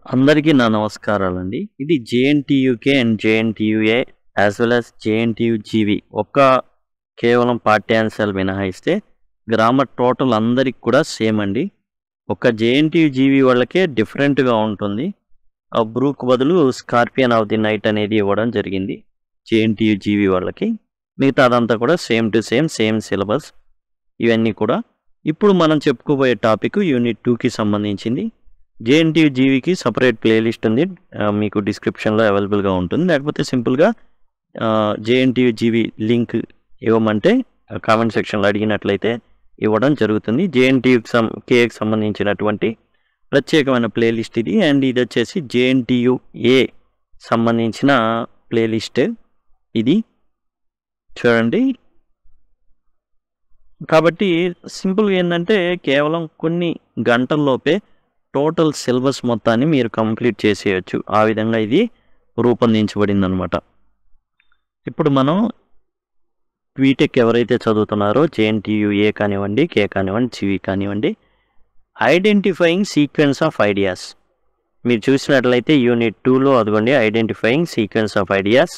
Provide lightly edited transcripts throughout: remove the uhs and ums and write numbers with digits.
అందరికీ నా నమస్కారాలండి. ఇది JNTUK and JNTUA as well as JNTUGV కేవలం పాఠ్యాంశాలు మినహాయిస్తే గ్రామర్ టోటల్ అందరికి కూడా సేమ్ అండి. ఒక జేఎన్‌టీయూజీవీ వాళ్ళకే డిఫరెంట్‌గా ఉంటుంది. ఆ బ్రూక్ బదులు స్కార్పియన్ ఆఫ్ ది నైట్ అనేది ఇవ్వడం జరిగింది జేఎన్‌టీయూజీవీ వాళ్ళకి. మిగతాదంతా కూడా సేమ్ టు సేమ్ సిలబస్ ఇవన్నీ కూడా. ఇప్పుడు మనం చెప్పుకోబోయే టాపిక్ యూనిట్ 2కి సంబంధించింది. జేఎన్‌టీయూజీవీకి సపరేట్ ప్లేలిస్ట్ ఉంది, మీకు డిస్క్రిప్షన్లో అవైలబుల్గా ఉంటుంది. లేకపోతే సింపుల్గా జేఎన్‌టీయూజీవీ లింక్ ఇవ్వమంటే కామెంట్ సెక్షన్లో అడిగినట్లయితే ఇవ్వడం జరుగుతుంది. జేఎన్‌టీయూకేకి సంబంధించినటువంటి ప్రత్యేకమైన ప్లేలిస్ట్ ఇది. అండ్ ఇది వచ్చేసి జేఎన్‌టీయూఏ సంబంధించిన ప్లేలిస్ట్ ఇది చూడండి. కాబట్టి సింపుల్గా ఏంటంటే కేవలం కొన్ని గంటల్లోపే టోటల్ సిలబస్ మొత్తాన్ని మీరు కంప్లీట్ చేసేయచ్చు. ఆ విధంగా ఇది రూపొందించబడింది అనమాట. ఇప్పుడు మనం బీటెక్ ఎవరైతే చదువుతున్నారో జేఎన్‌టీయూఏ కానివ్వండి, కే కానివ్వండి, జీవీ కానివ్వండి, ఐడెంటిఫైయింగ్ సీక్వెన్స్ ఆఫ్ ఐడియాస్ మీరు చూసినట్లయితే యూనిట్ 2లో అదిగోండి identifying sequence of ideas.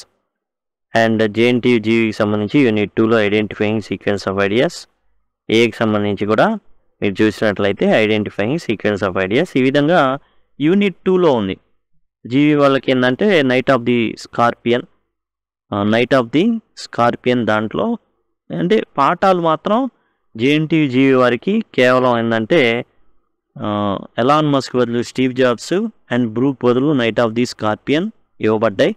And జేఎన్‌టీయూజీవీకి సంబంధించి యూనిట్ 2లో ఐడెంటిఫైయింగ్ సీక్వెన్స్ ఆఫ్ ఐడియాస్. ఏకి సంబంధించి కూడా మీరు చూసినట్లయితే ఐడెంటిఫైయింగ్ సీక్వెన్స్ ఆఫ్ ఐడియాస్. ఈ విధంగా యూనిట్ 2లో ఉంది. జీవీ వాళ్ళకి ఏంటంటే నైట్ ఆఫ్ ది స్కార్పియన్ దాంట్లో అంటే పాఠాలు మాత్రం జేఎన్‌టీయూజీవీ వారికి కేవలం ఏంటంటే ఎలాన్ మస్క్ బదులు స్టీవ్ జాబ్స్ అండ్ బ్రూక్ బదులు నైట్ ఆఫ్ ది స్కార్పియన్ ఇవ్వబడ్డాయి.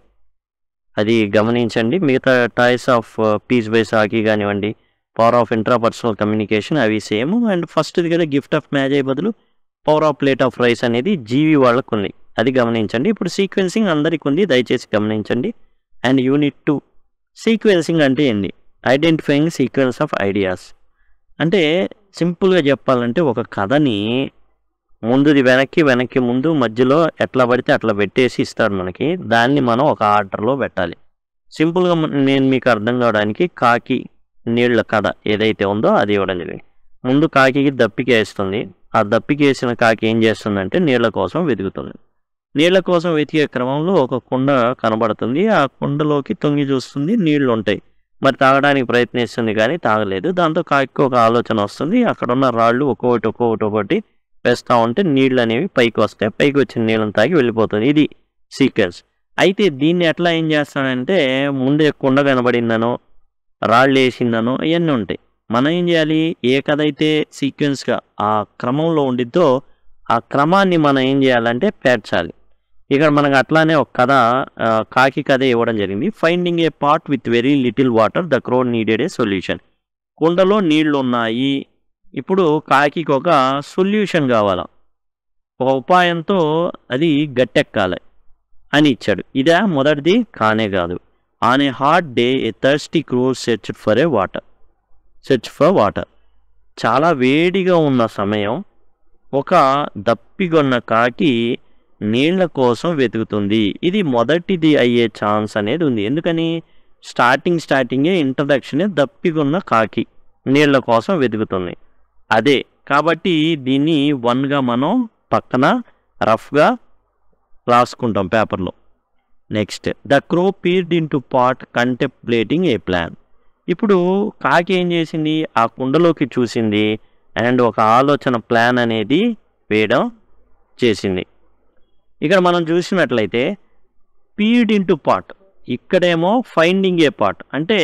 అది గమనించండి. మిగతా టాయ్స్ ఆఫ్ పీస్ బై సాకి కానివ్వండి, పవర్ ఆఫ్ ఇంట్రాపర్సనల్ కమ్యూనికేషన్ అవి సేమ్. అండ్ ఫస్ట్ది కదా గిఫ్ట్ ఆఫ్ మ్యాజీ బదులు power half plate of rice అనేది జీవీ వాళ్ళకు ఉంది, అది గమనించండి. ఇప్పుడు సీక్వెన్సింగ్ అందరికి ఉంది, దయచేసి గమనించండి. అండ్ యూనిట్ 2 సీక్వెన్సింగ్ అంటే ఏంటి? ఐడెంటిఫైయింగ్ సీక్వెన్స్ ఆఫ్ ఐడియాస్ అంటే సింపుల్గా చెప్పాలంటే ఒక కథని ముందుది వెనక్కి ముందు మధ్యలో ఎట్లా పడితే అట్లా పెట్టేసి ఇస్తాడు మనకి. దాన్ని మనం ఒక ఆర్డర్లో పెట్టాలి. సింపుల్గా నేను మీకు అర్థం కావడానికి కాకి నీళ్ల కథ ఏదైతే ఉందో అది ఇవ్వడం జరిగింది. ముందు కాకి దప్పిక వేస్తుంది. ఆ దప్పిక వేసిన కాకి ఏం చేస్తుందంటే నీళ్ల కోసం వెతుకుతుంది. నీళ్ల కోసం వెతికే క్రమంలో ఒక కుండ కనబడుతుంది. ఆ కుండలోకి తొంగి చూస్తుంది, నీళ్లు ఉంటాయి. మరి తాగడానికి ప్రయత్నిస్తుంది కానీ తాగలేదు. దాంతో కాకి ఒక ఆలోచన వస్తుంది. అక్కడ ఉన్న రాళ్ళు ఒక్కొక్కటి వేస్తూ ఉంటే నీళ్ళు అనేవి పైకి వస్తాయి. పైకి వచ్చిన నీళ్ళని తాగి వెళ్ళిపోతుంది. ఇది సీక్వెన్స్. అయితే దీన్ని ఎట్లా ఏం చేస్తానంటే ముందే కుండ కనబడిందనో రాళ్ళు వేసిందనో ఇవన్నీ ఉంటాయి. మనం ఏం చేయాలి? ఏ కథ అయితే సీక్వెన్స్గా ఆ క్రమంలో ఉండిద్దో ఆ క్రమాన్ని మనం ఏం చేయాలంటే పేర్చాలి. ఇక్కడ మనకు అట్లానే ఒక కథ కాకి కథ ఇవ్వడం జరిగింది. Finding a pot with very little water the crow needed a solution. కుండలో నీళ్లు ఉన్నాయి. ఇప్పుడు కాకి ఒక సొల్యూషన్ కావాలా, ఒక ఉపాయంతో అది గట్టెక్కాలి అని ఇచ్చాడు. ఇదే మొదటిది కానే కాదు. On a hot day a thirsty crow search for water. చాలా వేడిగా ఉన్న సమయం ఒక దప్పిగొన్న కాకి నీళ్ల కోసం వెతుకుతుంది. ఇది మొదటిది అయ్యే ఛాన్స్ అనేది ఉంది. ఎందుకని? స్టార్టింగే ఇంట్రడక్షనే దప్పిగొన్న కాకి నీళ్ల కోసం వెతుకుతుంది. అదే కాబట్టి దీన్ని 1గా మనం పక్కన రఫ్గా రాసుకుంటాం పేపర్లో. Next the crow peered into pot contemplating a plan. ఇప్పుడు కాకి ఏం చేసింది? ఆ కుండలోకి చూసింది అండ్ ఒక ఆలోచన ప్లాన్ అనేది వేయడం చేసింది. ఇక్కడ మనం చూసినట్లయితే పీర్డ్ ఇన్ టు పాట్, ఇక్కడేమో ఫైండింగ్ ఏ పాట్ అంటే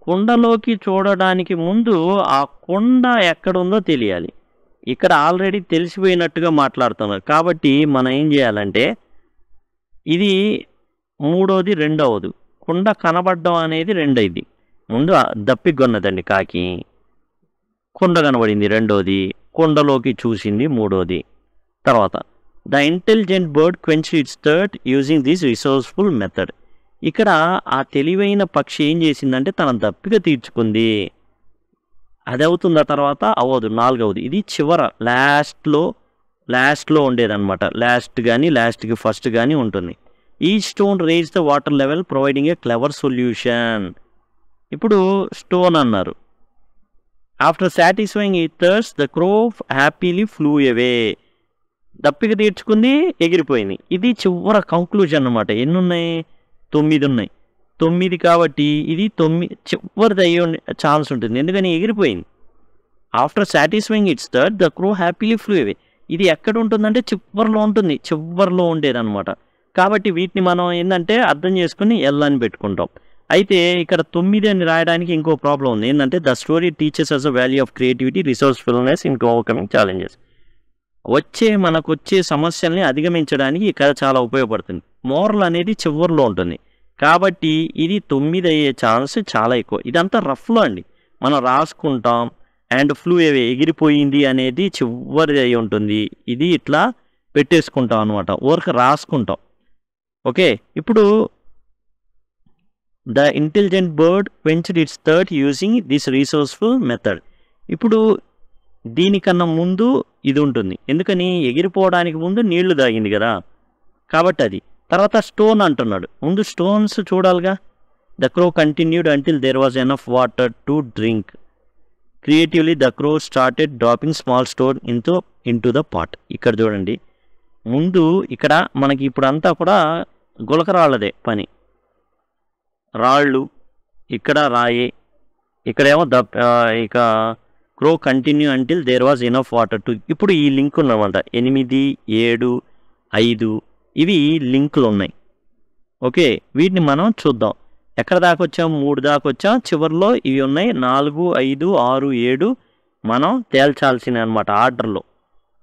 కుండలోకి చూడడానికి ముందు ఆ కుండ ఎక్కడుందో తెలియాలి. ఇక్కడ ఆల్రెడీ తెలిసిపోయినట్టుగా మాట్లాడుతున్నారు. కాబట్టి మనం ఏం చేయాలంటే ఇది మూడోది రెండవది, కుండ కనబడడం అనేది రెండోది. ముందు దప్పిగొన్నదండి కాకి, కుండ కనబడింది రెండోది, కుండలోకి చూసింది మూడోది. తర్వాత the intelligent bird quench it's thirst using this resourceful method. ఇక్కడ ఆ తెలివైన పక్షి ఏం చేసిందంటే తన దప్పిక తీర్చుకుంది. అది అవుతుంది. ఆ తర్వాత అవ్వదు, నాలుగవది. ఇది చివర లాస్ట్లో ఉండేదన్నమాట. లాస్ట్కి ఫస్ట్ కానీ ఉంటుంది. ఈ stone raise the water level providing a clever solution. ఇప్పుడు స్టోన్ అన్నారు. After satisfying it thirst the crow happily flew away. దప్పిక తీర్చుకుంది, ఎగిరిపోయింది. ఇది చివర కంక్లూజన్ అనమాట. ఎన్ని ఉన్నాయి? 9 ఉన్నాయి. 9 కాబట్టి ఇది చివరిది అయ్యే ఛాన్స్ ఉంటుంది. ఎందుకని ఎగిరిపోయింది. After satisfying its third the crow happily flew away. ఇది ఎక్కడ ఉంటుందంటే చివరిలో ఉంటుంది. చివరిలో ఉండేదన్నమాట. కాబట్టి వీటిని మనం ఏంటంటే అర్థం చేసుకుని ఎల్ అని పెట్టుకుంటాం. అయితే ఇక్కడ 9 అని రాయడానికి ఇంకో ప్రాబ్లం ఉంది. ఏంటంటే the story teachers us a value of creativity resourcefulness in overcoming challenges. మనకు వచ్చే సమస్యల్ని అధిగమించడానికి ఈ కథ చాలా ఉపయోగపడుతుంది. మోరల్ అనేది చివరిలో ఉంటుంది. కాబట్టి ఇది 9 అయ్యే ఛాన్స్ చాలా ఎక్కువ. ఇదంతా రఫ్లో అండి, మనం రాసుకుంటాం. అండ్ ఫ్లూ అవే ఎగిరిపోయింది అనేది చివరిది అయి ఉంటుంది. ఇది ఇట్లా పెట్టేసుకుంటాం అనమాట, ఊరికి రాసుకుంటాం. ఓకే, ఇప్పుడు the intelligent bird quenched it's thirst using this resourceful method. ఇప్పుడు దీనికన్నా ముందు ఇది ఉంటుంది. ఎందుకని? ఎగిరిపోవడానికి ముందు నీళ్లు తాగింది కదా, కాబట్టి అది. తర్వాత స్టోన్ అంటున్నాడు. ముందు స్టోన్స్ చూడాలిగా. The crow continued until there was enough water to drink. Creatively the crow started dropping small stone into the pot. ఇక్కడ చూడండి, ముందు ఇక్కడ మనకి ఇప్పుడు అంతా కూడా గులకరాళ్ళదే పని. రాళ్ళు, ఇక్కడ రాయి, ఇక్కడేమో ఇక crow continue until there was enough water to. ఇప్పుడు ఈ లింక్ ఉన్నమాట 8, 7, 5 ఇవి లింకులు ఉన్నాయి. ఓకే, వీటిని మనం చూద్దాం. ఎక్కడ దాకా వచ్చాం? 3 దాకా వచ్చాం. చివరిలో ఇవి ఉన్నాయి 4, 5, 6, 7 మనం తేల్చాల్సిన అనమాట ఆర్డర్లో.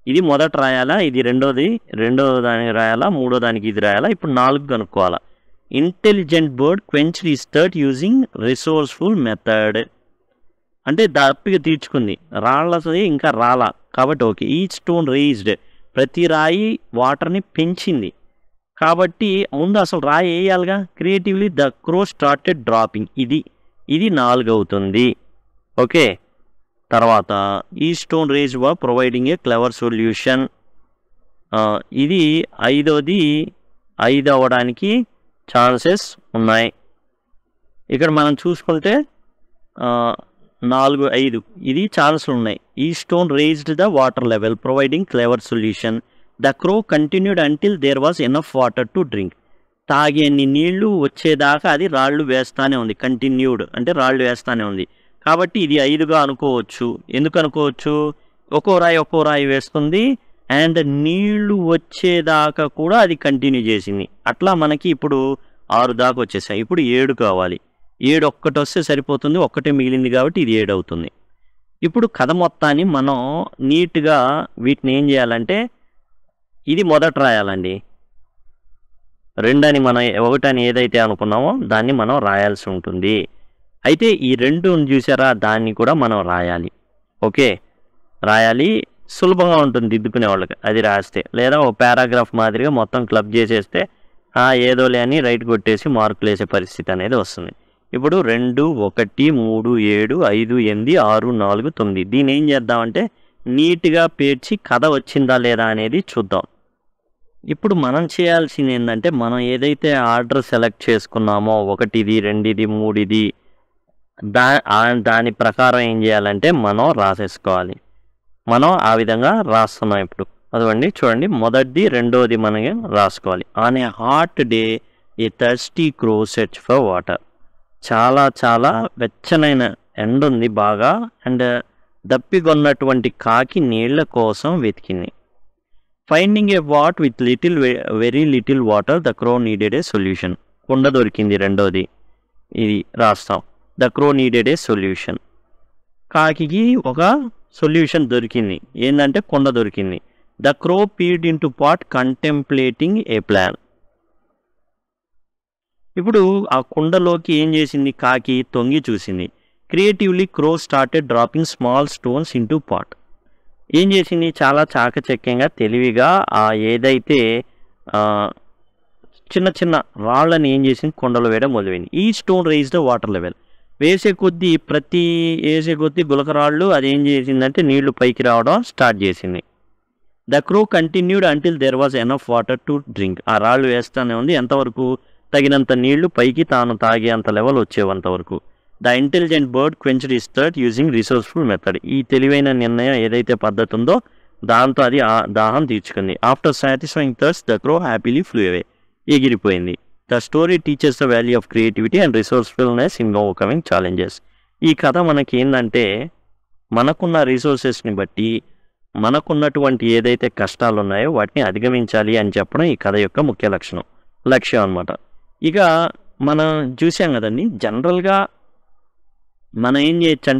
ఇది మొదట రాయాలా, ఇది రెండో దానికి రాయాలా, మూడో దానికి ఇది రాయాలా, ఇప్పుడు 4 కనుక్కోవాలా. Intelligent bird quenched his thirst using resourceful method అంటే దప్పిక తీర్చుకుంది. రాళ్ళది ఇంకా రాలా కాబట్టి ఓకే. ఈచ్ స్టోన్ రేజ్డ్, ప్రతి రాయి వాటర్ని పెంచింది కాబట్టి ముందు అసలు రాయి వేయాలిగా. Creatively the crow started dropping. ఇది 4 అవుతుంది. ఓకే, తర్వాత ఈ stone raised water providing a clever solution. ఇది 5వది 5 అవ్వడానికి ఛాన్సెస్ ఉన్నాయి. ఇక్కడ మనం చూసుకుంటే 4, 5 ఇది ఛాన్సులు ఉన్నాయి. ఈ stone raised the water level providing clever solution. The crow continued until there was enough water to drink. తాగేన్ని నీళ్లు వచ్చేదాకా అది రాళ్ళు వేస్తానే ఉంది. కంటిన్యూడ్ అంటే రాళ్ళు వేస్తానే ఉంది కాబట్టి ఇది 5గా అనుకోవచ్చు. ఎందుకు అనుకోవచ్చు? ఒక్కో రాయి వేస్తుంది అండ్ నీళ్లు వచ్చేదాకా కూడా అది కంటిన్యూ చేసింది. అట్లా మనకి ఇప్పుడు 6 దాకా వచ్చేసాయి. ఇప్పుడు 7 కావాలి. 7 ఒక్కటి వస్తే సరిపోతుంది, ఒక్కటే మిగిలింది కాబట్టి ఇది 7 అవుతుంది. ఇప్పుడు కథ మొత్తాన్ని మనం నీట్గా వీటిని ఏం చేయాలంటే ఇది మొదట రాయాలండి. 2 అని మనం 1 అని ఏదైతే అనుకున్నామో దాన్ని మనం రాయాల్సి ఉంటుంది. అయితే ఈ 2 చూసారా, దాన్ని కూడా మనం రాయాలి. ఓకే, రాయాలి. సులభంగా ఉంటుంది దిద్దుకునే వాళ్ళకి అది రాస్తే. లేదా ఓ పారాగ్రాఫ్ మాదిరిగా మొత్తం క్లబ్ చేసేస్తే ఏదోలే అని రైట్ కొట్టేసి మార్కులు వేసే పరిస్థితి అనేది వస్తుంది. ఇప్పుడు 2, 1, 3, 7, 5, 8, 6, 4, 9 దీన్ని ఏం చేద్దామంటే నీట్గా పేర్చి కథ వచ్చిందా లేదా అనేది చూద్దాం. ఇప్పుడు మనం చేయాల్సింది ఏంటంటే మనం ఏదైతే ఆర్డర్ సెలెక్ట్ చేసుకున్నామో 1, 2, 3 దాని ప్రకారం ఏం చేయాలంటే మనం రాసేసుకోవాలి. మనం ఆ విధంగా రాస్తున్నాం. ఇప్పుడు అదిగోండి చూడండి, మొదటిది 2వది మనం రాసుకోవాలి. On a hot day a thirsty crow search for water. చాలా వెచ్చనైన ఎండ ఉంది బాగా, అండ్ దప్పిగొన్నటువంటి కాకి నీళ్ల కోసం వెతికింది. Finding a what with very little water the crow needed a solution. కుండ దొరికింది రెండోది, ఇది రాస్తాం. The crow needed a solution. కాకి ఒక సొల్యూషన్ దొరికింది, ఏంటంటే కుండ దొరికింది. The crow peered into pot contemplating a plan. ఇప్పుడు ఆ కుండలోకి ఏం చేసింది? కాకి తొంగి చూసింది. Creatively crow started dropping small stones into pot. ఏం చేసింది? చాలా చాకచక్యంగా తెలివిగా ఏదైతే చిన్న రాళ్ళని ఏం చేసింది? కుండలో వేయడం మొదలైంది. ఈ stone rise the water level. వేసే కొద్దీ గులకరాళ్ళు అదేం చేసిందంటే నీళ్లు పైకి రావడం స్టార్ట్ చేసింది. The crow continued until there was enough water to drink. ఆ రాళ్ళు వేస్తూనే ఉంది ఎంతవరకు? తగినంత నీళ్లు పైకి తాను తాగేంత లెవెల్ వచ్చేంతవరకు. The intelligent bird quenched his thirst using resourceful method. ఈ తెలివైన నిర్ణయం ఏదైతే పద్ధతి ఉందో దాంతో అది దాహం తీర్చుకుంది. After satisfying thirst the crow happily flew away. ఎగిరిపోయింది. The story teachers the value of creativity and resourcefulness in overcoming challenges. ఈ కథ మనకి ఏంటంటే మనకున్న రిసోర్సెస్ని బట్టి మనకున్నటువంటి ఏదైతే కష్టాలు ఉన్నాయో వాటిని అధిగమించాలి అని చెప్పడం ఈ కథ యొక్క ముఖ్య లక్ష్యం అనమాట. ఇక మనం చూసాం కదండి, జనరల్గా మనం ఏం చేయొచ్చు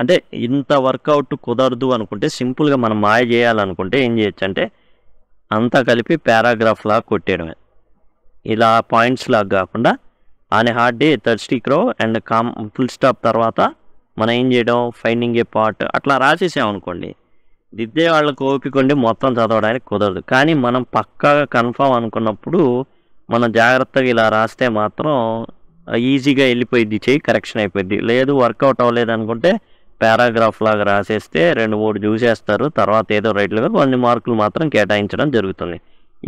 అంటే ఇంత వర్కౌట్ కుదరదు అనుకుంటే, సింపుల్గా మనం మాయ చేయాలనుకుంటే ఏం చేయొచ్చు అంటే అంతా కలిపి పారాగ్రాఫ్ లాగా కొట్టేయడమే. ఇలా పాయింట్స్ లాగా కాకుండా on a hard day thirsty crow and full stop తర్వాత మనం ఏం చేయడం, ఫైండింగ్ ఏ పార్ట్ అట్లా రాసేసామనుకోండి, దిద్దే వాళ్ళకి ఓపిక ఉండి మొత్తం చదవడానికి కుదరదు. కానీ మనం పక్కాగా కన్ఫామ్ అనుకున్నప్పుడు మనం జాగ్రత్తగా ఇలా రాస్తే మాత్రం ఈజీగా వెళ్ళిపోయిద్ది, చేయి కరెక్షన్ అయిపోయింది. లేదు వర్కౌట్ అవ్వలేదు అనుకుంటే పారాగ్రాఫ్ లాగా రాసేస్తే 2-3 చూసేస్తారు, తర్వాత ఏదో రైట్లుగా కొన్ని మార్కులు మాత్రం కేటాయించడం జరుగుతుంది.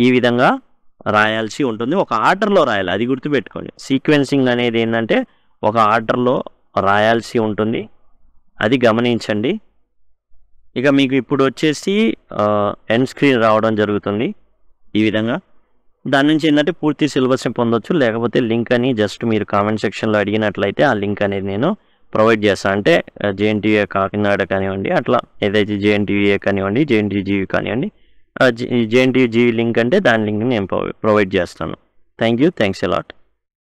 ఈ విధంగా రాయాల్సి ఉంటుంది. ఒక ఆర్డర్లో రాయాలి, అది గుర్తుపెట్టుకోండి. సీక్వెన్సింగ్ అనేది ఏంటంటే ఒక ఆర్డర్లో రాయాల్సి ఉంటుంది, అది గమనించండి. ఇక మీకు ఇప్పుడు వచ్చేసి ఎండ్ స్క్రీన్ రావడం జరుగుతుంది ఈ విధంగా. దాని నుంచి ఏంటంటే పూర్తి సిలబస్ని పొందొచ్చు, లేకపోతే లింక్ అని జస్ట్ మీరు కామెంట్ సెక్షన్లో అడిగినట్లయితే ఆ లింక్ అనేది నేను ప్రొవైడ్ చేస్తాను. అంటే జేఎన్టీయూ కాకినాడ కానివ్వండి, అట్లా ఏదైతే జేఎన్టీయూఏ కానివ్వండి, జేఎన్టీజీవి కానివ్వండి, జేఎన్టీయూజీవి లింక్ అంటే దాని లింక్ నేను ప్రొవైడ్ చేస్తాను. Thanks a lot.